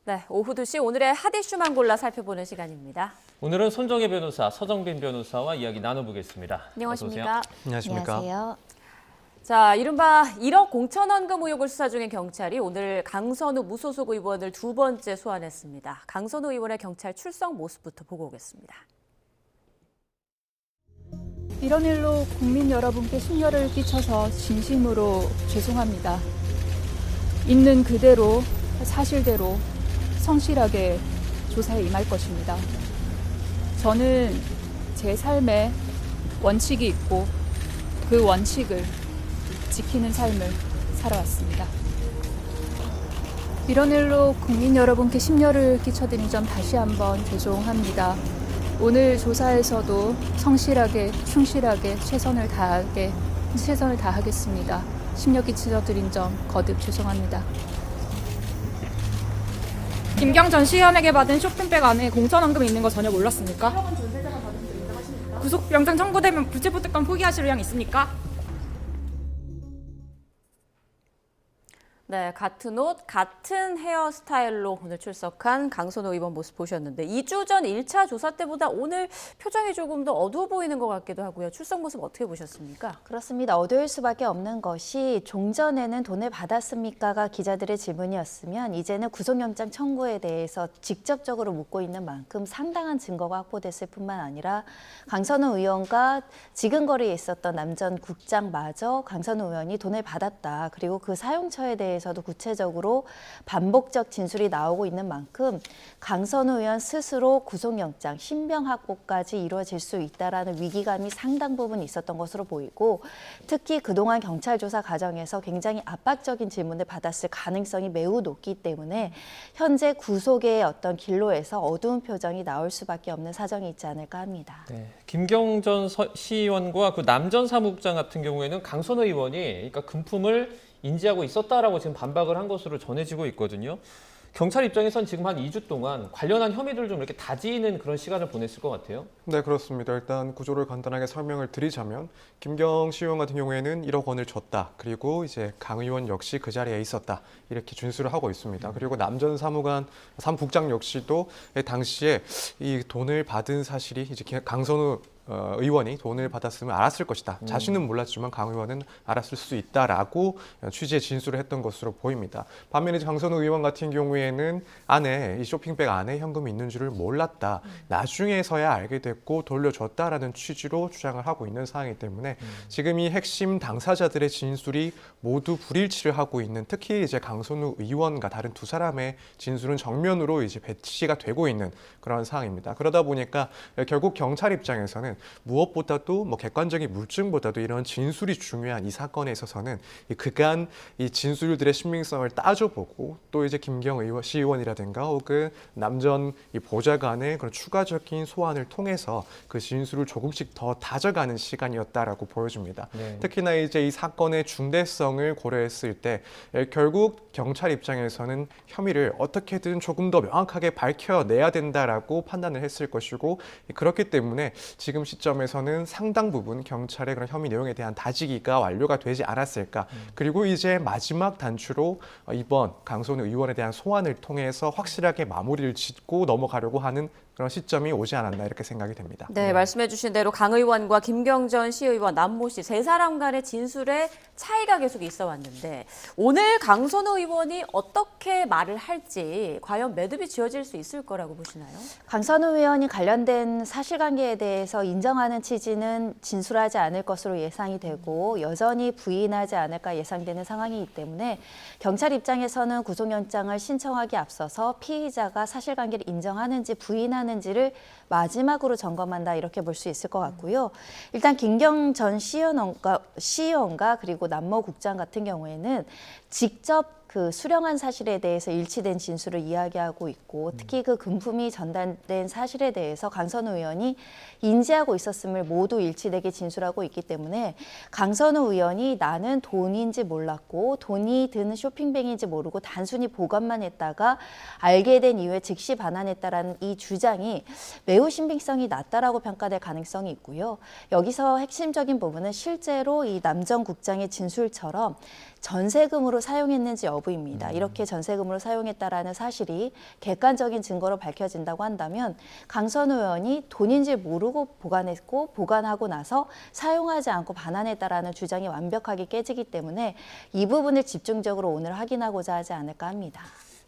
네, 오후 2시 오늘의 핫 이슈만 골라 살펴보는 시간입니다. 오늘은 손정혜 변호사, 서정빈 변호사와 이야기 나눠보겠습니다. 안녕하십니까? 안녕하십니까? 안녕하세요. 자, 이른바 1억 공천원금 의혹을 수사 중인 경찰이 오늘 강선우 무소속 의원을 두 번째 소환했습니다. 강선우 의원의 경찰 출석 모습부터 보고 오겠습니다. 이런 일로 국민 여러분께 심려를 끼쳐서 진심으로 죄송합니다. 있는 그대로 사실대로 성실하게 조사에 임할 것입니다. 저는 제 삶에 원칙이 있고 그 원칙을 지키는 삶을 살아왔습니다. 이런 일로 국민 여러분께 심려를 끼쳐드린 점 다시 한번 죄송합니다. 오늘 조사에서도 성실하게, 충실하게 최선을 다하겠습니다. 심려 끼쳐드린 점 거듭 죄송합니다. 김경전 시의원에게 받은 쇼핑백 안에 공천원금이 있는 거 전혀 몰랐습니까? 구속영장 청구되면 불체포특권 포기하실 의향 있습니까? 네, 같은 옷, 같은 헤어스타일로 오늘 출석한 강선우 의원 모습 보셨는데 2주 전 1차 조사 때보다 오늘 표정이 조금 더 어두워 보이는 것 같기도 하고요. 출석 모습 어떻게 보셨습니까? 그렇습니다. 어두울 수밖에 없는 것이 종전에는 돈을 받았습니까가 기자들의 질문이었으면 이제는 구속영장 청구에 대해서 직접적으로 묻고 있는 만큼 상당한 증거가 확보됐을 뿐만 아니라 강선우 의원과 지근거리에 있었던 남 전 국장마저 강선우 의원이 돈을 받았다. 그리고 그 사용처에 대해서도 구체적으로 반복적 진술이 나오고 있는 만큼 강선우 의원 스스로 구속영장, 신병 확보까지 이루어질 수 있다라는 위기감이 상당 부분 있었던 것으로 보이고 특히 그동안 경찰 조사 과정에서 굉장히 압박적인 질문을 받았을 가능성이 매우 높기 때문에 현재 구속의 어떤 길로에서 어두운 표정이 나올 수밖에 없는 사정이 있지 않을까 합니다. 네, 김경전 시의원과 그 남 전 사무국장 같은 경우에는 강선우 의원이 그러니까 금품을 인지하고 있었다라고 지금 반박을 한 것으로 전해지고 있거든요. 경찰 입장에선 지금 한 2주 동안 관련한 혐의들을 좀 이렇게 다지는 그런 시간을 보냈을 것 같아요. 네, 그렇습니다. 일단 구조를 간단하게 설명을 드리자면 김경 시의원 같은 경우에는 1억 원을 줬다. 그리고 이제 강 의원 역시 그 자리에 있었다. 이렇게 준수를 하고 있습니다. 그리고 남 전 사무국장 역시도 당시에 이 돈을 받은 사실이 이제 강선우 의원이 돈을 받았으면 알았을 것이다. 자신은 몰랐지만 강 의원은 알았을 수 있다라고 취지의 진술을 했던 것으로 보입니다. 반면에 강선우 의원 같은 경우에는 안에 이 쇼핑백 안에 현금이 있는 줄을 몰랐다. 나중에서야 알게 됐고 돌려줬다라는 취지로 주장을 하고 있는 상황이기 때문에 지금 이 핵심 당사자들의 진술이 모두 불일치를 하고 있는 특히 이제 강선우 의원과 다른 두 사람의 진술은 정면으로 이제 배치가 되고 있는 그런 상황입니다. 그러다 보니까 결국 경찰 입장에서는 무엇보다도 객관적인 물증보다도 이런 진술이 중요한 이 사건에 있어서는 그간 이 진술들의 신빙성을 따져보고 또 이제 김경 시의원이라든가 혹은 남 전 보좌관의 그런 추가적인 소환을 통해서 그 진술을 조금씩 더 다져가는 시간이었다라고 보여집니다. 네. 특히나 이제 이 사건의 중대성을 고려했을 때 결국 경찰 입장에서는 혐의를 어떻게든 조금 더 명확하게 밝혀내야 된다라고 판단을 했을 것이고 그렇기 때문에 지금 시점에서는 상당 부분 경찰의 그런 혐의 내용에 대한 다지기가 완료가 되지 않았을까. 그리고 이제 마지막 단추로 이번 강선우 의원에 대한 소환을 통해서 확실하게 마무리를 짓고 넘어가려고 하는 그런 시점이 오지 않았나 이렇게 생각이 됩니다. 네, 말씀해 주신 대로 강 의원과 김경전 시의원, 남모 씨 세 사람 간의 진술에 차이가 계속 있어 왔는데 오늘 강선우 의원이 어떻게 말을 할지 과연 매듭이 지어질 수 있을 거라고 보시나요? 강선우 의원이 관련된 사실관계에 대해서 인정하는 취지는 진술하지 않을 것으로 예상이 되고 여전히 부인하지 않을까 예상되는 상황이기 때문에 경찰 입장에서는 구속영장을 신청하기 앞서서 피의자가 사실관계를 인정하는지 부인하는지를 마지막으로 점검한다 이렇게 볼 수 있을 것 같고요. 일단 김경 전 시의원과 그리고 남모 국장 같은 경우에는 직접 그 수령한 사실에 대해서 일치된 진술을 이야기하고 있고 특히 그 금품이 전달된 사실에 대해서 강선우 의원이 인지하고 있었음을 모두 일치되게 진술하고 있기 때문에 강선우 의원이 나는 돈인지 몰랐고 돈이 드는 쇼핑백인지 모르고 단순히 보관만 했다가 알게 된 이후에 즉시 반환했다라는 이 주장이 매우 신빙성이 낮다라고 평가될 가능성이 있고요. 여기서 핵심적인 부분은 실제로 이 남 전 국장의 진술처럼 전세금으로 사용했는지 여부입니다. 이렇게 전세금으로 사용했다라는 사실이 객관적인 증거로 밝혀진다고 한다면 강선우 의원이 돈인지 모르고 보관했고 보관하고 나서 사용하지 않고 반환했다라는 주장이 완벽하게 깨지기 때문에 이 부분을 집중적으로 오늘 확인하고자 하지 않을까 합니다.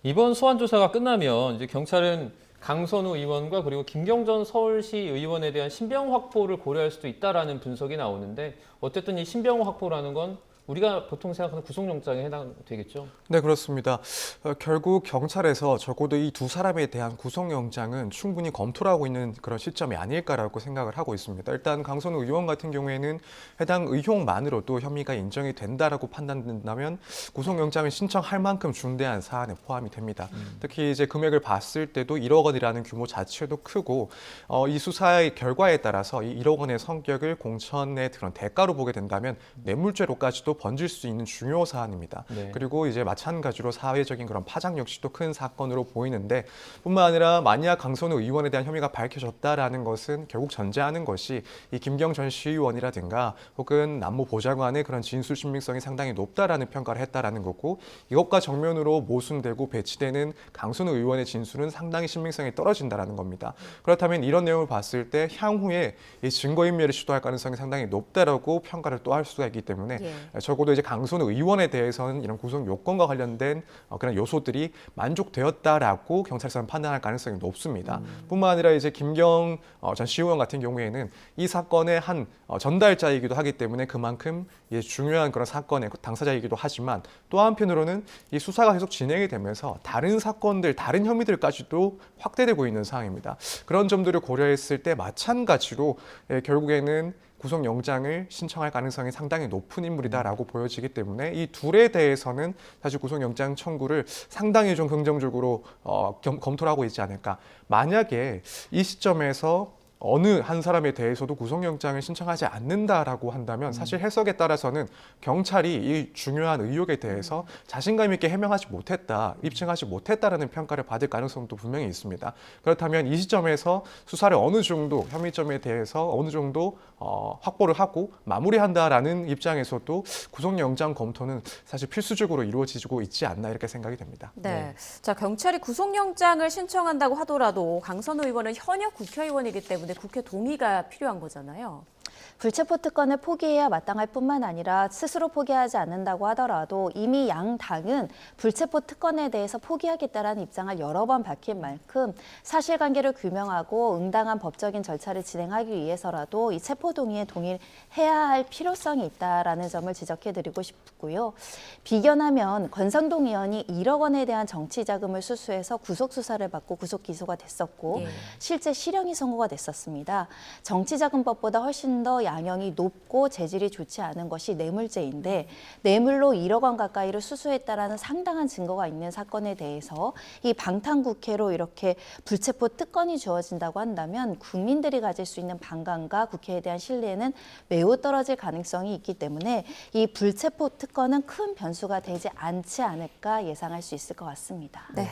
이번 소환 조사가 끝나면 이제 경찰은 강선우 의원과 그리고 김경전 서울시 의원에 대한 신병 확보를 고려할 수도 있다라는 분석이 나오는데 어쨌든 이 신병 확보라는 건 우리가 보통 생각하는 구속영장에 해당되겠죠? 네, 그렇습니다. 결국 경찰에서 적어도 이 두 사람에 대한 구속영장은 충분히 검토를 하고 있는 그런 시점이 아닐까라고 생각을 하고 있습니다. 일단 강선우 의원 같은 경우에는 해당 의혹만으로도 혐의가 인정이 된다라고 판단된다면 구속영장을 신청할 만큼 중대한 사안에 포함이 됩니다. 특히 이제 금액을 봤을 때도 1억 원이라는 규모 자체도 크고 이 수사의 결과에 따라서 이 1억 원의 성격을 공천의 그런 대가로 보게 된다면 뇌물죄로까지도 번질 수 있는 중요 사안입니다. 네. 그리고 이제 마찬가지로 사회적인 그런 파장 역시도 큰 사건으로 보이는데 뿐만 아니라 만약 강선우 의원에 대한 혐의가 밝혀졌다라는 것은 결국 전제하는 것이 이 김경전 시의원이라든가 혹은 남모 보좌관의 그런 진술 신빙성이 상당히 높다라는 평가를 했다라는 거고 이것과 정면으로 모순되고 배치되는 강선우 의원의 진술은 상당히 신빙성이 떨어진다라는 겁니다. 그렇다면 이런 내용을 봤을 때 향후에 이 증거인멸을 시도할 가능성이 상당히 높다라고 평가를 또 할 수가 있기 때문에 적어도 이제 강선우 의원에 대해서는 이런 구속 요건과 관련된 그런 요소들이 만족되었다라고 경찰서는 판단할 가능성이 높습니다. 뿐만 아니라 이제 김경 전 시의원 같은 경우에는 이 사건의 한 전달자이기도 하기 때문에 그만큼 중요한 그런 사건의 당사자이기도 하지만 또 한편으로는 이 수사가 계속 진행이 되면서 다른 사건들, 다른 혐의들까지도 확대되고 있는 상황입니다. 그런 점들을 고려했을 때 마찬가지로 결국에는 구속영장을 신청할 가능성이 상당히 높은 인물이다라고 보여지기 때문에 이 둘에 대해서는 사실 구속영장 청구를 상당히 좀 긍정적으로 검토를 하고 있지 않을까. 만약에 이 시점에서 어느 한 사람에 대해서도 구속영장을 신청하지 않는다라고 한다면 사실 해석에 따라서는 경찰이 이 중요한 의혹에 대해서 자신감 있게 해명하지 못했다, 입증하지 못했다라는 평가를 받을 가능성도 분명히 있습니다. 그렇다면 이 시점에서 수사를 어느 정도 혐의점에 대해서 어느 정도 확보를 하고 마무리한다라는 입장에서도 구속영장 검토는 사실 필수적으로 이루어지고 있지 않나 이렇게 생각이 됩니다. 네. 자, 경찰이 구속영장을 신청한다고 하더라도 강선우 의원은 현역 국회의원이기 때문에 국회 동의가 필요한 거잖아요. 불체포 특권을 포기해야 마땅할 뿐만 아니라 스스로 포기하지 않는다고 하더라도 이미 양 당은 불체포 특권에 대해서 포기하겠다라는 입장을 여러 번 밝힌 만큼 사실관계를 규명하고 응당한 법적인 절차를 진행하기 위해서라도 이 체포 동의에 동의해야 할 필요성이 있다라는 점을 지적해드리고 싶고요. 비견하면 권성동 의원이 1억 원에 대한 정치 자금을 수수해서 구속 수사를 받고 구속 기소가 됐었고 실제 실형이 선고가 됐었습니다. 정치자금법보다 훨씬 더 양형이 높고 재질이 좋지 않은 것이 뇌물죄인데 뇌물로 1억 원 가까이를 수수했다라는 상당한 증거가 있는 사건에 대해서 이 방탄국회로 이렇게 불체포 특권이 주어진다고 한다면 국민들이 가질 수 있는 반감과 국회에 대한 신뢰는 매우 떨어질 가능성이 있기 때문에 이 불체포 특권은 큰 변수가 되지 않지 않을까 예상할 수 있을 것 같습니다. 네.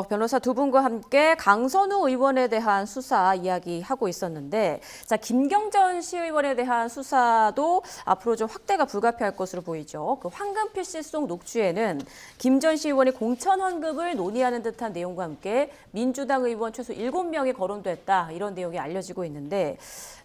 변호사 두 분과 함께 강선우 의원에 대한 수사 이야기하고 있었는데 자, 김경전 시의원에 대한 수사도 앞으로 좀 확대가 불가피할 것으로 보이죠. 그 황금필 실속 녹취에는 김 전 시의원이 공천 환급을 논의하는 듯한 내용과 함께 민주당 의원 최소 7명이 거론됐다. 이런 내용이 알려지고 있는데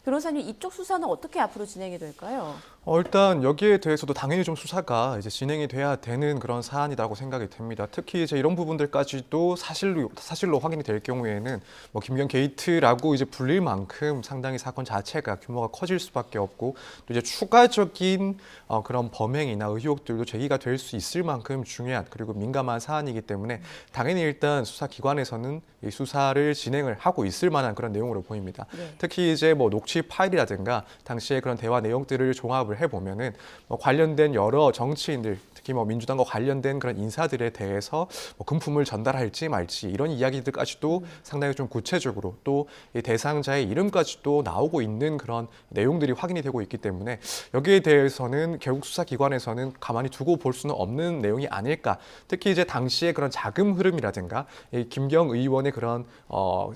변호사님 이쪽 수사는 어떻게 앞으로 진행이 될까요? 일단 여기에 대해서도 당연히 좀 수사가 이제 진행이 돼야 되는 그런 사안이라고 생각이 됩니다. 특히 이제 이런 부분들까지도 사실로 확인이 될 경우에는 뭐 김경 게이트라고 이제 불릴 만큼 상당히 사건 자체가 규모가 커질 수밖에 없고 또 이제 추가적인 그런 범행이나 의혹들도 제기가 될 수 있을 만큼 중요한 그리고 민감한 사안이기 때문에 당연히 일단 수사기관에서는 이 수사를 진행을 하고 있을 만한 그런 내용으로 보입니다. 특히 이제 뭐 녹취 파일이라든가 당시의 그런 대화 내용들을 종합을 해보면은 뭐 관련된 여러 정치인들 특히 뭐 민주당과 관련된 그런 인사들에 대해서 뭐 금품을 전달할지 말지 이런 이야기들까지도 상당히 좀 구체적으로 또 이 대상자의 이름까지도 나오고 있는 그런 내용들이 확인이 되고 있기 때문에 여기에 대해서는 결국 수사기관에서는 가만히 두고 볼 수는 없는 내용이 아닐까. 특히 이제 당시의 그런 자금 흐름이라든가 이 김경 의원의 그런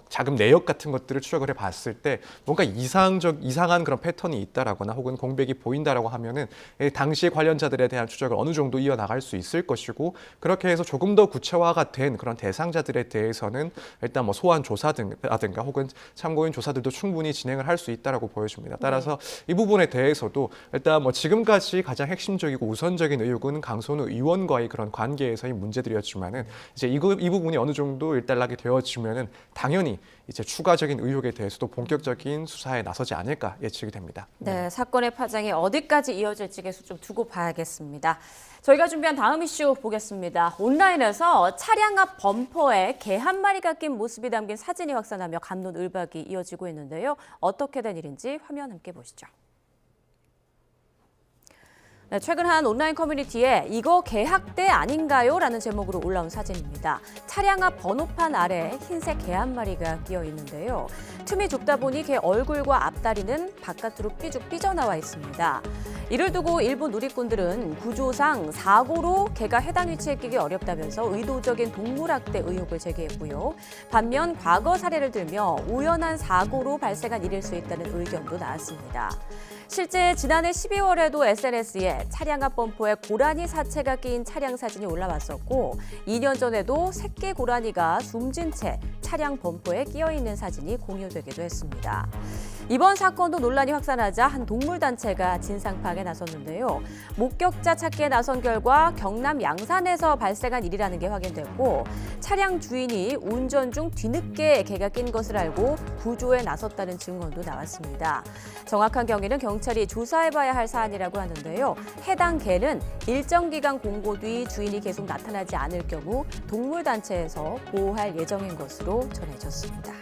자금 내역 같은 것들을 추적을 해봤을 때 뭔가 이상한 그런 패턴이 있다라거나 혹은 공백이 보인다. 보인다라고 하면은 당시 관련자들에 대한 추적을 어느 정도 이어나갈 수 있을 것이고 그렇게 해서 조금 더 구체화가 된 그런 대상자들에 대해서는 일단 뭐 소환 조사라든가 혹은 참고인 조사들도 충분히 진행을 할 수 있다라고 보여집니다. 따라서 이 부분에 대해서도 일단 뭐 지금까지 가장 핵심적이고 우선적인 의혹은 강선우 의원과의 그런 관계에서의 문제들이었지만은 이제 이 부분이 어느 정도 일단락이 되어지면은 당연히 이제 추가적인 의혹에 대해서도 본격적인 수사에 나서지 않을까 예측이 됩니다. 네, 사건의 파장이 어디까지 이어질지 계속 좀 두고 봐야겠습니다. 저희가 준비한 다음 이슈 보겠습니다. 온라인에서 차량 앞 범퍼에 개 한 마리가 낀 모습이 담긴 사진이 확산하며 갑론을박이 이어지고 있는데요. 어떻게 된 일인지 화면 함께 보시죠. 네, 최근 한 온라인 커뮤니티에 이거 개학대 아닌가요? 라는 제목으로 올라온 사진입니다. 차량 앞 번호판 아래 흰색 개 한 마리가 끼어 있는데요. 틈이 좁다 보니 개 얼굴과 앞다리는 바깥으로 삐죽 삐져나와 있습니다. 이를 두고 일부 누리꾼들은 구조상 사고로 개가 해당 위치에 끼기 어렵다면서 의도적인 동물학대 의혹을 제기했고요. 반면 과거 사례를 들며 우연한 사고로 발생한 일일 수 있다는 의견도 나왔습니다. 실제 지난해 12월에도 SNS에 차량 앞 범퍼에 고라니 사체가 끼인 차량 사진이 올라왔었고 2년 전에도 새끼 고라니가 숨진 채 차량 범퍼에 끼어 있는 사진이 공유되기도 했습니다. 이번 사건도 논란이 확산하자 한 동물단체가 진상 파악에 나섰는데요. 목격자 찾기에 나선 결과 경남 양산에서 발생한 일이라는 게 확인됐고 차량 주인이 운전 중 뒤늦게 개가 낀 것을 알고 구조에 나섰다는 증언도 나왔습니다. 정확한 경위는 경찰이 조사해봐야 할 사안이라고 하는데요. 해당 개는 일정 기간 공고 뒤 주인이 계속 나타나지 않을 경우 동물단체에서 보호할 예정인 것으로 전해졌습니다.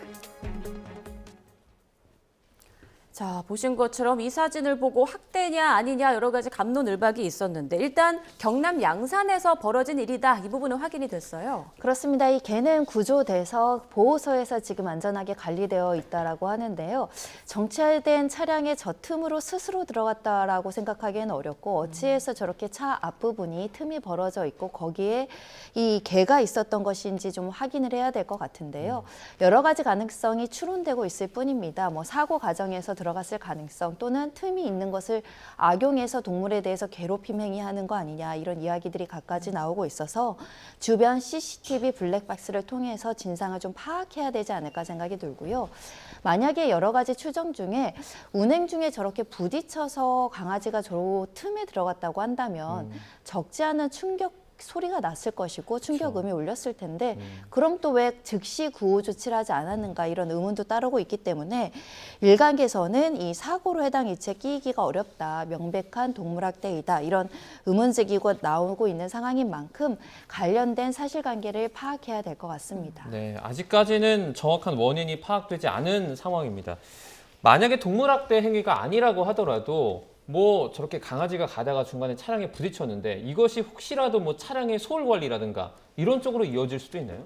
자, 보신 것처럼 이 사진을 보고 학대냐 아니냐 여러 가지 갑론을박이 있었는데 일단 경남 양산에서 벌어진 일이다. 이 부분은 확인이 됐어요. 그렇습니다. 이 개는 구조돼서 보호소에서 지금 안전하게 관리되어 있다라고 하는데요. 정체된 차량의 저 틈으로 스스로 들어갔다라고 생각하기에는 어렵고 어찌해서 저렇게 차 앞부분이 틈이 벌어져 있고 거기에 이 개가 있었던 것인지 좀 확인을 해야 될 것 같은데요. 여러 가지 가능성이 추론되고 있을 뿐입니다. 뭐 사고 과정에서 들어갔을 가능성 또는 틈이 있는 것을 악용해서 동물에 대해서 괴롭힘 행위하는 거 아니냐 이런 이야기들이 갖가지 나오고 있어서 주변 CCTV 블랙박스를 통해서 진상을 좀 파악해야 되지 않을까 생각이 들고요. 만약에 여러 가지 추정 중에 운행 중에 저렇게 부딪혀서 강아지가 저 틈에 들어갔다고 한다면 적지 않은 충격 소리가 났을 것이고 충격음이 울렸을 텐데 그럼 또 왜 즉시 구호 조치를 하지 않았는가 이런 의문도 따르고 있기 때문에 일각에서는 이 사고로 해당 이체 끼기가 어렵다, 명백한 동물학대이다 이런 의문제기가 나오고 있는 상황인 만큼 관련된 사실관계를 파악해야 될 것 같습니다. 네, 아직까지는 정확한 원인이 파악되지 않은 상황입니다. 만약에 동물학대 행위가 아니라고 하더라도 뭐 저렇게 강아지가 가다가 중간에 차량에 부딪혔는데 이것이 혹시라도 뭐 차량의 소홀 관리라든가 이런 쪽으로 이어질 수도 있나요?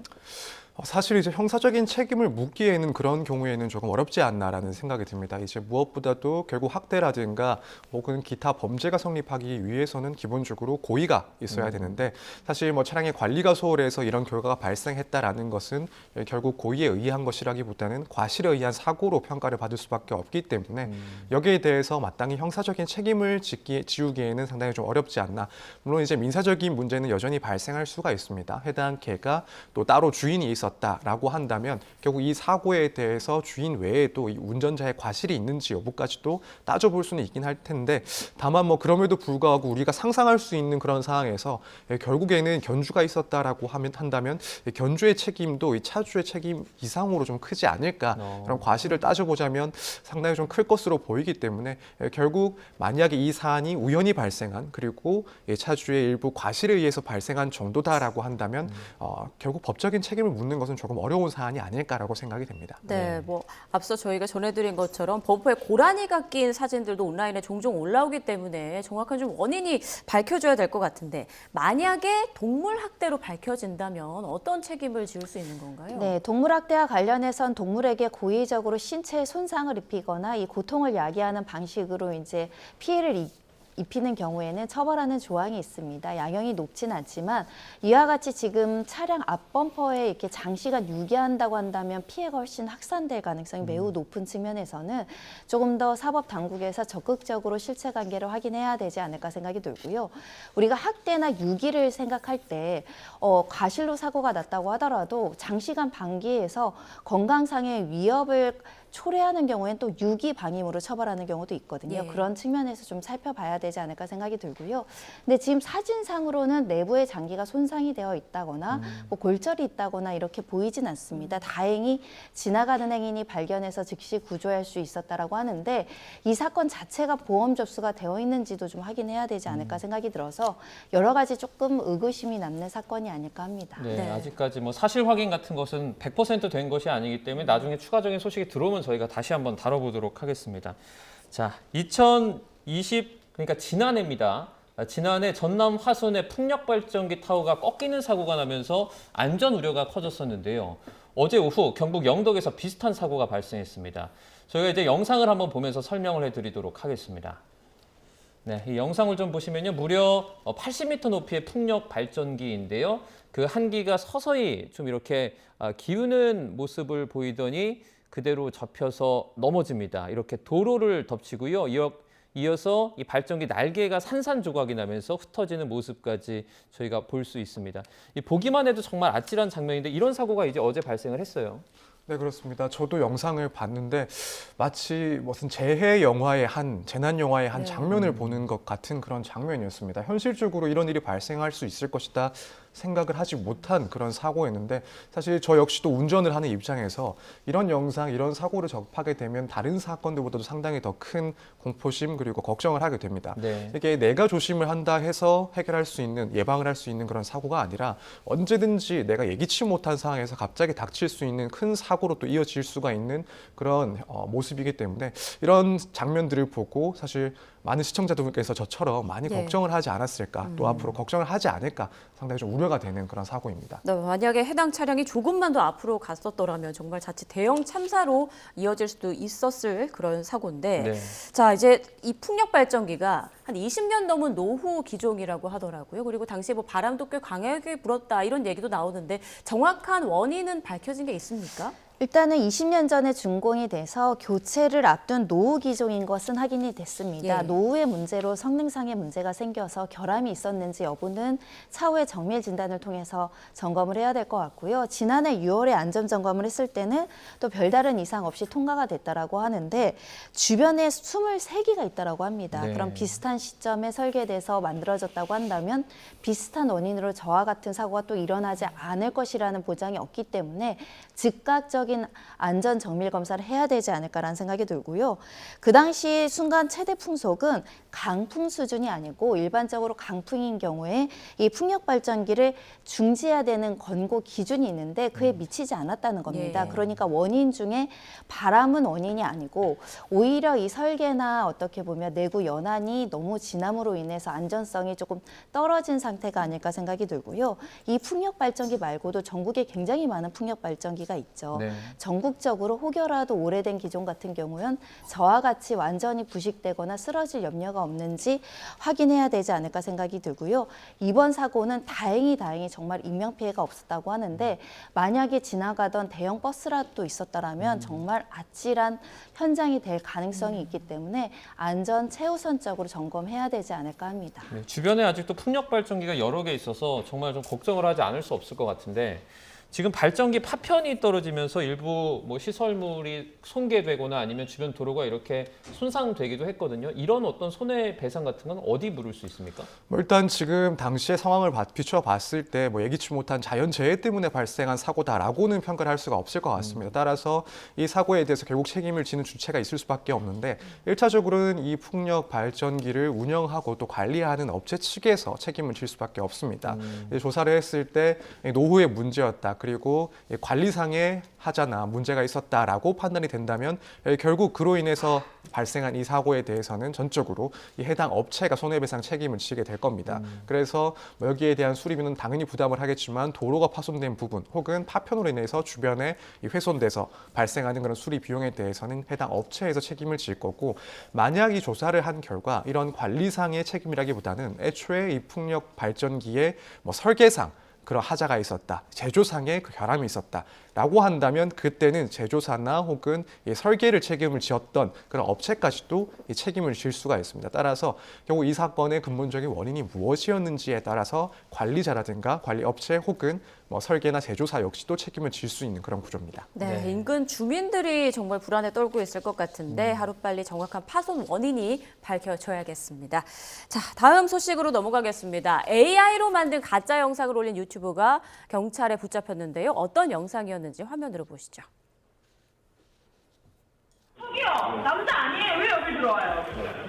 사실 이제 형사적인 책임을 묻기에는 그런 경우에는 조금 어렵지 않나라는 생각이 듭니다. 이제 무엇보다도 결국 학대라든가 혹은 기타 범죄가 성립하기 위해서는 기본적으로 고의가 있어야 되는데 사실 뭐 차량의 관리가 소홀해서 이런 결과가 발생했다라는 것은 결국 고의에 의한 것이라기보다는 과실에 의한 사고로 평가를 받을 수밖에 없기 때문에 여기에 대해서 마땅히 형사적인 책임을 지우기에는 상당히 좀 어렵지 않나. 물론 이제 민사적인 문제는 여전히 발생할 수가 있습니다. 해당 개가 또 따로 주인이 있었다라고 한다면 결국 이 사고에 대해서 주인 외에도 이 운전자의 과실이 있는지 여부까지도 따져볼 수는 있긴 할 텐데 다만 뭐 그럼에도 불구하고 우리가 상상할 수 있는 그런 상황에서 결국에는 견주가 있었다라고 한다면 견주의 책임도 이 차주의 책임 이상으로 좀 크지 않을까 그런 과실을 따져보자면 상당히 좀 클 것으로 보이기 때문에 결국 만약에 이 사안이 우연히 발생한 그리고 차주의 일부 과실에 의해서 발생한 정도다라고 한다면 결국 법적인 책임을 묻는 것은 조금 어려운 사안이 아닐까라고 생각이 됩니다. 네, 뭐 앞서 저희가 전해드린 것처럼 범퍼에 고라니가 낀 사진들도 온라인에 종종 올라오기 때문에 정확한 좀 원인이 밝혀져야 될 것 같은데 만약에 동물 학대로 밝혀진다면 어떤 책임을 지을 수 있는 건가요? 네, 동물학대와 관련해선 동물에게 고의적으로 신체에 손상을 입히거나 이 고통을 야기하는 방식으로 이제 피해를 입히는 경우에는 처벌하는 조항이 있습니다. 양형이 높진 않지만 이와 같이 지금 차량 앞 범퍼에 이렇게 장시간 유기한다고 한다면 피해가 훨씬 확산될 가능성이 매우 높은 측면에서는 조금 더 사법 당국에서 적극적으로 실체 관계를 확인해야 되지 않을까 생각이 들고요. 우리가 학대나 유기를 생각할 때 과실로 사고가 났다고 하더라도 장시간 방기에서 건강상의 위협을 초래하는 경우에는 또 유기 방임으로 처벌하는 경우도 있거든요. 예. 그런 측면에서 좀 살펴봐야 되지 않을까 생각이 들고요. 근데 지금 사진상으로는 내부의 장기가 손상이 되어 있다거나 뭐 골절이 있다거나 이렇게 보이진 않습니다. 다행히 지나가는 행인이 발견해서 즉시 구조할 수 있었다라고 하는데 이 사건 자체가 보험 접수가 되어 있는지도 좀 확인해야 되지 않을까 생각이 들어서 여러 가지 조금 의구심이 남는 사건이 아닐까 합니다. 네, 네. 아직까지 뭐 사실 확인 같은 것은 100% 된 것이 아니기 때문에 나중에 추가적인 소식이 들어오면 저희가 다시 한번 다뤄보도록 하겠습니다. 자, 2020 그러니까 지난해입니다. 지난해 전남 화순의 풍력 발전기 타워가 꺾이는 사고가 나면서 안전 우려가 커졌었는데요. 어제 오후 경북 영덕에서 비슷한 사고가 발생했습니다. 저희가 이제 영상을 한번 보면서 설명을 해드리도록 하겠습니다. 네, 이 영상을 좀 보시면요, 무려 80m 높이의 풍력 발전기인데요. 그 한 기가 서서히 좀 이렇게 기우는 모습을 보이더니 그대로 접혀서 넘어집니다. 이렇게 도로를 덮치고요. 이어서 이 발전기 날개가 산산조각이 나면서 흩어지는 모습까지 저희가 볼 수 있습니다. 이 보기만 해도 정말 아찔한 장면인데 이런 사고가 이제 어제 발생을 했어요. 네, 그렇습니다. 저도 영상을 봤는데 마치 무슨 재난 영화의 한 네. 장면을 보는 것 같은 그런 장면이었습니다. 현실적으로 이런 일이 발생할 수 있을 것이다 생각을 하지 못한 그런 사고였는데 사실 저 역시도 운전을 하는 입장에서 이런 영상, 이런 사고를 접하게 되면 다른 사건들보다도 상당히 더 큰 공포심 그리고 걱정을 하게 됩니다. 네. 이게 내가 조심을 한다 해서 해결할 수 있는, 예방을 할 수 있는 그런 사고가 아니라 언제든지 내가 예기치 못한 상황에서 갑자기 닥칠 수 있는 큰 사고로 또 이어질 수가 있는 그런 모습이기 때문에 이런 장면들을 보고 사실 많은 시청자분께서 저처럼 많이 네. 걱정을 하지 않았을까, 또 앞으로 걱정을 하지 않을까 상당히 좀 우려가 되는 그런 사고입니다. 네, 만약에 해당 차량이 조금만 더 앞으로 갔었더라면 정말 자칫 대형 참사로 이어질 수도 있었을 그런 사고인데 네. 자, 이제 이 풍력 발전기가 한 20년 넘은 노후 기종이라고 하더라고요. 그리고 당시에 뭐 바람도 꽤 강하게 불었다 이런 얘기도 나오는데 정확한 원인은 밝혀진 게 있습니까? 일단은 20년 전에 준공이 돼서 교체를 앞둔 노후 기종인 것은 확인이 됐습니다. 예. 노후의 문제로 성능상의 문제가 생겨서 결함이 있었는지 여부는 차후의 정밀 진단을 통해서 점검을 해야 될 것 같고요. 지난해 6월에 안전 점검을 했을 때는 또 별다른 이상 없이 통과가 됐다라고 하는데 주변에 23기가 있다라고 합니다. 네. 그럼 비슷한 시점에 설계돼서 만들어졌다고 한다면 비슷한 원인으로 저와 같은 사고가 또 일어나지 않을 것이라는 보장이 없기 때문에 즉각적 안전 정밀 검사를 해야 되지 않을까라는 생각이 들고요. 그 당시 순간 최대 풍속은 강풍 수준이 아니고 일반적으로 강풍인 경우에 이 풍력 발전기를 중지해야 되는 권고 기준이 있는데 그에 미치지 않았다는 겁니다. 예. 그러니까 원인 중에 바람은 원인이 아니고 오히려 이 설계나 어떻게 보면 내구 연한이 너무 진함으로 인해서 안전성이 조금 떨어진 상태가 아닐까 생각이 들고요. 이 풍력 발전기 말고도 전국에 굉장히 많은 풍력 발전기가 있죠. 네. 전국적으로 혹여라도 오래된 기종 같은 경우는 저와 같이 완전히 부식되거나 쓰러질 염려가 없는지 확인해야 되지 않을까 생각이 들고요. 이번 사고는 다행히 정말 인명피해가 없었다고 하는데 만약에 지나가던 대형 버스라도 있었다면 정말 아찔한 현장이 될 가능성이 있기 때문에 안전 최우선적으로 점검해야 되지 않을까 합니다. 네, 주변에 아직도 풍력 발전기가 여러 개 있어서 정말 좀 걱정을 하지 않을 수 없을 것 같은데 지금 발전기 파편이 떨어지면서 일부 뭐 시설물이 손괴되거나 아니면 주변 도로가 이렇게 손상되기도 했거든요. 이런 어떤 손해배상 같은 건 어디 물을 수 있습니까? 일단 지금 당시의 상황을 비춰봤을 때 뭐 예기치 못한 자연재해 때문에 발생한 사고다라고는 평가를 할 수가 없을 것 같습니다. 따라서 이 사고에 대해서 결국 책임을 지는 주체가 있을 수밖에 없는데 1차적으로는 이 풍력 발전기를 운영하고 또 관리하는 업체 측에서 책임을 질 수밖에 없습니다. 조사를 했을 때 노후의 문제였다. 그리고 관리상의 하자나 문제가 있었다라고 판단이 된다면 결국 그로 인해서 발생한 이 사고에 대해서는 전적으로 이 해당 업체가 손해배상 책임을 지게 될 겁니다. 그래서 여기에 대한 수리비는 당연히 부담을 하겠지만 도로가 파손된 부분 혹은 파편으로 인해서 주변에 훼손돼서 발생하는 그런 수리 비용에 대해서는 해당 업체에서 책임을 질 거고, 만약 이 조사를 한 결과 이런 관리상의 책임이라기보다는 애초에 이 풍력 발전기의 설계상 그런 하자가 있었다, 제조상의 그 결함이 있었다라고 한다면 그때는 제조사나 혹은 이 설계를 책임을 지었던 그런 업체까지도 이 책임을 질 수가 있습니다. 따라서 결국 이 사건의 근본적인 원인이 무엇이었는지에 따라서 관리자라든가 관리업체 혹은 설계나 제조사 역시도 책임을 질 수 있는 그런 구조입니다. 네, 네. 인근 주민들이 정말 불안에 떨고 있을 것 같은데 하루빨리 정확한 파손 원인이 밝혀져야겠습니다. 자, 다음 소식으로 넘어가겠습니다. AI로 만든 가짜 영상을 올린 유튜버가 경찰에 붙잡혔는데요. 어떤 영상이었는지 화면으로 보시죠. 저기요, 남자 아니에요. 왜 여기 들어와요?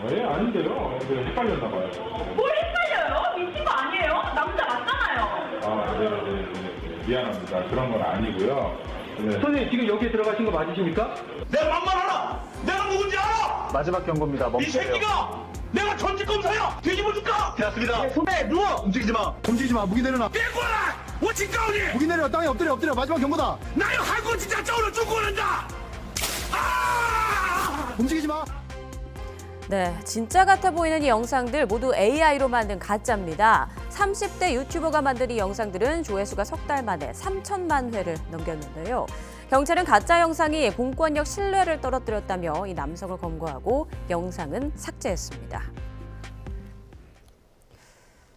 네, 아닌데요. 헷갈렸나 봐요. 뭘 헷갈려요? 미친 거 아니에요? 남자 맞잖아요. 아, 네. 미안합니다. 그런 건 아니고요. 네. 선생님 지금 여기에 들어가신 거 맞으십니까? 내가 만만하라! 내가 누군지 알아! 마지막 경고입니다. 이 멈추세요. 새끼가! 내가 전직 검사야! 뒤집어 줄까? 되었습니다. 손에 누워! 움직이지 마. 움직이지 마. 무기 내려놔. 삐꼬라! 워칭가오니! 무기 내려. 땅에 엎드려. 마지막 경고다. 나요 한국 진짜 저으로 죽고는다! 아! 움직이지 마. 네, 진짜 같아 보이는 이 영상들 모두 AI로 만든 가짜입니다. 30대 유튜버가 만든 이 영상들은 조회수가 석 달 만에 3천만 회를 넘겼는데요. 경찰은 가짜 영상이 공권력 신뢰를 떨어뜨렸다며 이 남성을 검거하고 영상은 삭제했습니다.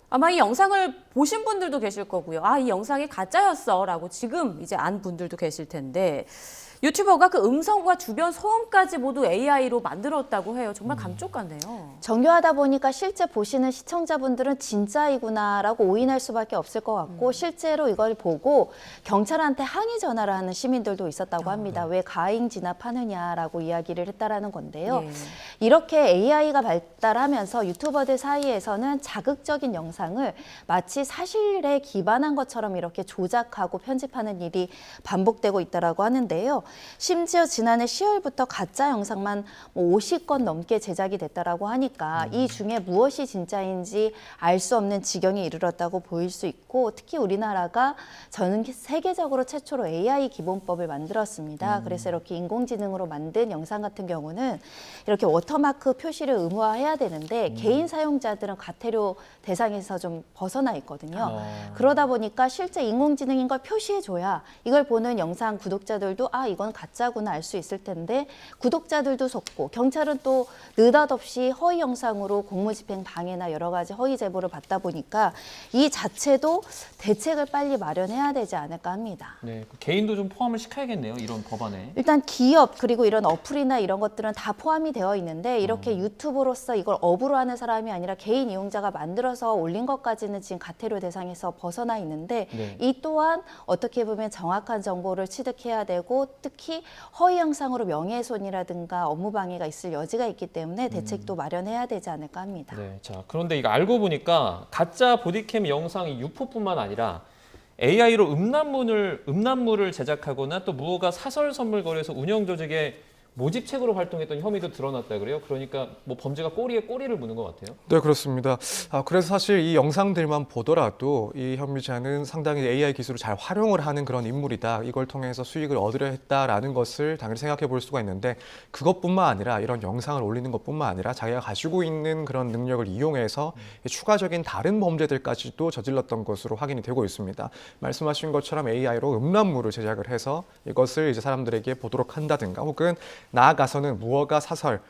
아마 이 영상을 보신 분들도 계실 거고요. 아, 이 영상이 가짜였어 라고 지금 이제 안 분들도 계실 텐데, 유튜버가 그 음성과 주변 소음까지 모두 AI로 만들었다고 해요. 정말 감쪽 같네요. 정교하다 보니까 실제 보시는 시청자분들은 진짜이구나라고 오인할 수밖에 없을 것 같고, 실제로 이걸 보고 경찰한테 항의 전화를 하는 시민들도 있었다고 합니다. 왜 가행 진압하느냐라고 이야기를 했다라는 건데요. 예. 이렇게 AI가 발달하면서 유튜버들 사이에서는 자극적인 영상을 마치 사실에 기반한 것처럼 이렇게 조작하고 편집하는 일이 반복되고 있다라고 하는데요. 심지어 지난해 10월부터 가짜 영상만 50건 넘게 제작이 됐다라고 하니까 이 중에 무엇이 진짜인지 알 수 없는 지경에 이르렀다고 보일 수 있고, 특히 우리나라가 전 세계적으로 최초로 AI 기본법을 만들었습니다. 그래서 이렇게 인공지능으로 만든 영상 같은 경우는 이렇게 워터마크 표시를 의무화해야 되는데 개인 사용자들은 과태료 대상에서 좀 벗어나 있거든요. 그러다 보니까 실제 인공지능인 걸 표시해줘야 이걸 보는 영상 구독자들도 아, 이건 가짜구나 알 수 있을 텐데, 구독자들도 속고 경찰은 또 느닷없이 허위 영상으로 공무집행 방해나 여러 가지 허위 제보를 받다 보니까 이 자체도 대책을 빨리 마련해야 되지 않을까 합니다. 네, 그 개인도 좀 포함을 시켜야겠네요. 이런 법안에. 일단 기업 그리고 이런 어플이나 이런 것들은 다 포함이 되어 있는데, 이렇게 유튜브로서 이걸 업으로 하는 사람이 아니라 개인 이용자가 만들어서 올린 것까지는 지금 과태료 대상에서 벗어나 있는데, 네. 이 또한 어떻게 보면 정확한 정보를 취득해야 되고, 특히 허위 영상으로 명예훼손이라든가 업무방해가 있을 여지가 있기 때문에 대책도 마련해야 되지 않을까 합니다. 네, 자, 그런데 이거 알고 보니까 가짜 보디캠 영상이 유포뿐만 아니라 AI로 음란물을 제작하거나 또 무허가 사설 선물 거래소 운영 조직의 모집책으로 활동했던 혐의도 드러났다 그래요. 그러니까 뭐 범죄가 꼬리에 꼬리를 무는 것 같아요. 네, 그렇습니다. 그래서 사실 이 영상들만 보더라도 이 혐의자는 상당히 AI 기술을 잘 활용을 하는 그런 인물이다. 이걸 통해서 수익을 얻으려 했다라는 것을 당연히 생각해 볼 수가 있는데, 그것뿐만 아니라 이런 영상을 올리는 것뿐만 아니라 자기가 가지고 있는 그런 능력을 이용해서 추가적인 다른 범죄들까지도 저질렀던 것으로 확인이 되고 있습니다. 말씀하신 것처럼 AI로 음란물을 제작을 해서 이것을 이제 사람들에게 보도록 한다든가, 혹은 나아가서는 무허가 사설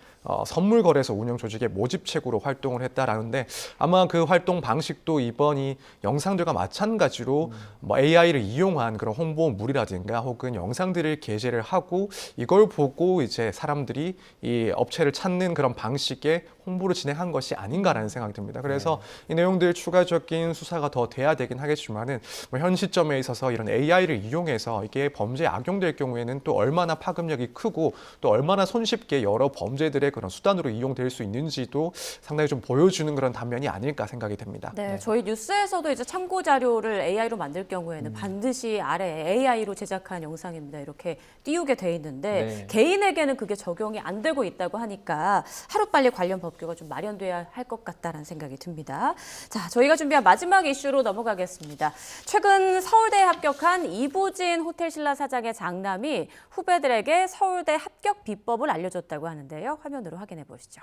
선물 거래소 운영 조직의 모집책으로 활동을 했다라는데, 아마 그 활동 방식도 이번 이 영상들과 마찬가지로 뭐 AI를 이용한 그런 홍보물이라든가 혹은 영상들을 게재를 하고 이걸 보고 이제 사람들이 이 업체를 찾는 그런 방식의 홍보를 진행한 것이 아닌가라는 생각이 듭니다. 그래서 이 내용들 추가적인 수사가 더 돼야 되긴 하겠지만은 현 시점에 있어서 이런 AI를 이용해서 이게 범죄에 악용될 경우에는 또 얼마나 파급력이 크고 또 얼마나 손쉽게 여러 범죄들의 진출의 그런 수단으로 이용될 수 있는지도 상당히 좀 보여주는 그런 단면이 아닐까 생각이 됩니다. 네, 저희 뉴스에서도 이제 참고 자료를 AI로 만들 경우에는 반드시 아래 AI로 제작한 영상입니다. 이렇게 띄우게 돼 있는데 네. 개인에게는 그게 적용이 안 되고 있다고 하니까 하루빨리 관련 법규가 좀 마련돼야 할 것 같다는 생각이 듭니다. 자, 저희가 준비한 마지막 이슈로 넘어가겠습니다. 최근 서울대에 합격한 이부진 호텔신라 사장의 장남이 후배들에게 서울대 합격 비법을 알려줬다고 하는데요. 화면으로 확인해 보시죠.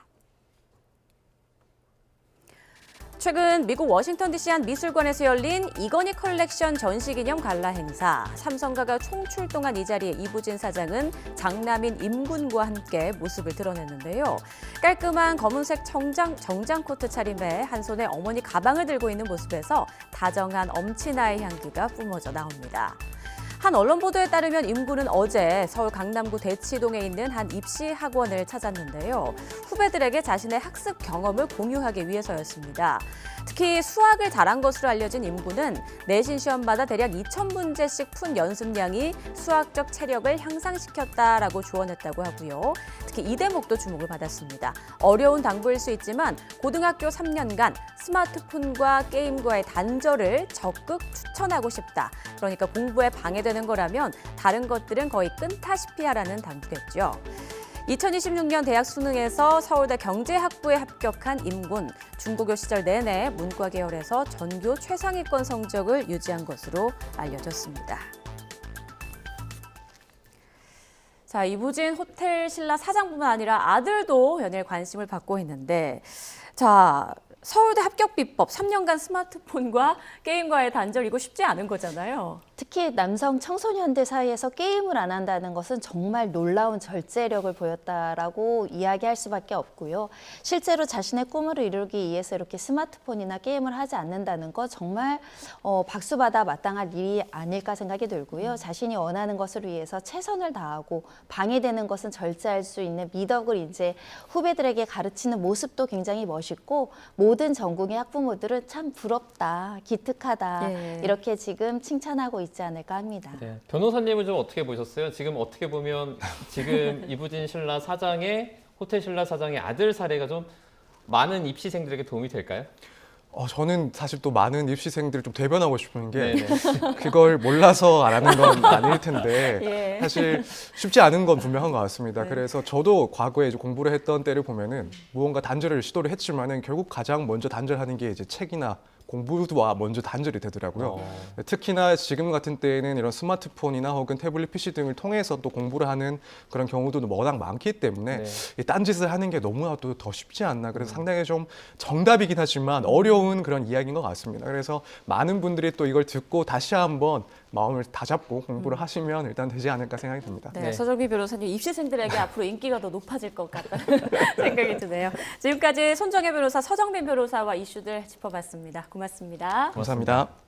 최근 미국 워싱턴 DC 한 미술관에서 열린 이건희 컬렉션 전시기념 갈라 행사. 삼성가가 총출동한 이 자리에 이부진 사장은 장남인 임군과 함께 모습을 드러냈는데요. 깔끔한 검은색 정장 코트 차림에 한 손에 어머니 가방을 들고 있는 모습에서 다정한 엄친아의 향기가 뿜어져 나옵니다. 한 언론 보도에 따르면 임군은 어제 서울 강남구 대치동에 있는 한 입시 학원을 찾았는데요. 후배들에게 자신의 학습 경험을 공유하기 위해서였습니다. 특히 수학을 잘한 것으로 알려진 임군은 내신 시험마다 대략 2,000문제씩 푼 연습량이 수학적 체력을 향상시켰다라고 조언했다고 하고요. 특히 이 대목도 주목을 받았습니다. 어려운 당부일 수 있지만 고등학교 3년간 스마트폰과 게임과의 단절을 적극 추천하고 싶다. 그러니까 공부에 방해되는 거라면 다른 것들은 거의 끈타시피 하라는 당부겠죠. 2026년 대학 수능에서 서울대 경제학부에 합격한 임군. 중고교 시절 내내 문과 계열에서 전교 최상위권 성적을 유지한 것으로 알려졌습니다. 자, 이부진 호텔신라 사장뿐만 아니라 아들도 연일 관심을 받고 있는데, 자, 서울대 합격 비법 3년간 스마트폰과 게임과의 단절, 이거 쉽지 않은 거잖아요. 특히 남성 청소년들 사이에서 게임을 안 한다는 것은 정말 놀라운 절제력을 보였다라고 이야기할 수밖에 없고요. 실제로 자신의 꿈을 이루기 위해서 이렇게 스마트폰이나 게임을 하지 않는다는 거 정말 박수받아 마땅할 일이 아닐까 생각이 들고요. 자신이 원하는 것을 위해서 최선을 다하고 방해되는 것은 절제할 수 있는 미덕을 이제 후배들에게 가르치는 모습도 굉장히 멋있고, 모든 전국의 학부모들은 참 부럽다, 기특하다, 예. 이렇게 지금 칭찬하고 있지 않을까 합니다. 네. 변호사님은 좀 어떻게 보셨어요? 지금 어떻게 보면 지금 이부진 신라 사장의 호텔 신라 사장의 아들 사례가 좀 많은 입시생들에게 도움이 될까요? 저는 사실 또 많은 입시생들을 좀 대변하고 싶은 게 네네. 그걸 몰라서 안 하는 건 아닐 텐데 예. 사실 쉽지 않은 건 분명한 것 같습니다. 네. 그래서 저도 과거에 이제 공부를 했던 때를 보면은 무언가 단절을 시도를 했지만은 결국 가장 먼저 단절하는 게 이제 책이나 공부와 먼저 단절이 되더라고요. 특히나 지금 같은 때에는 이런 스마트폰이나 혹은 태블릿 PC 등을 통해서 또 공부를 하는 그런 경우도 워낙 많기 때문에 이 딴짓을 하는 게 너무나도 더 쉽지 않나. 그래서 상당히 좀 정답이긴 하지만 어려운 그런 이야기인 것 같습니다. 그래서 많은 분들이 또 이걸 듣고 다시 한번 마음을 다잡고 공부를 하시면 일단 되지 않을까 생각이 듭니다. 네, 네. 서정비 변호사님, 입시생들에게 앞으로 인기가 더 높아질 것 같다는 생각이 드네요. 지금까지 손정혜 변호사, 서정빈 변호사와 이슈들 짚어봤습니다. 고맙습니다. 감사합니다.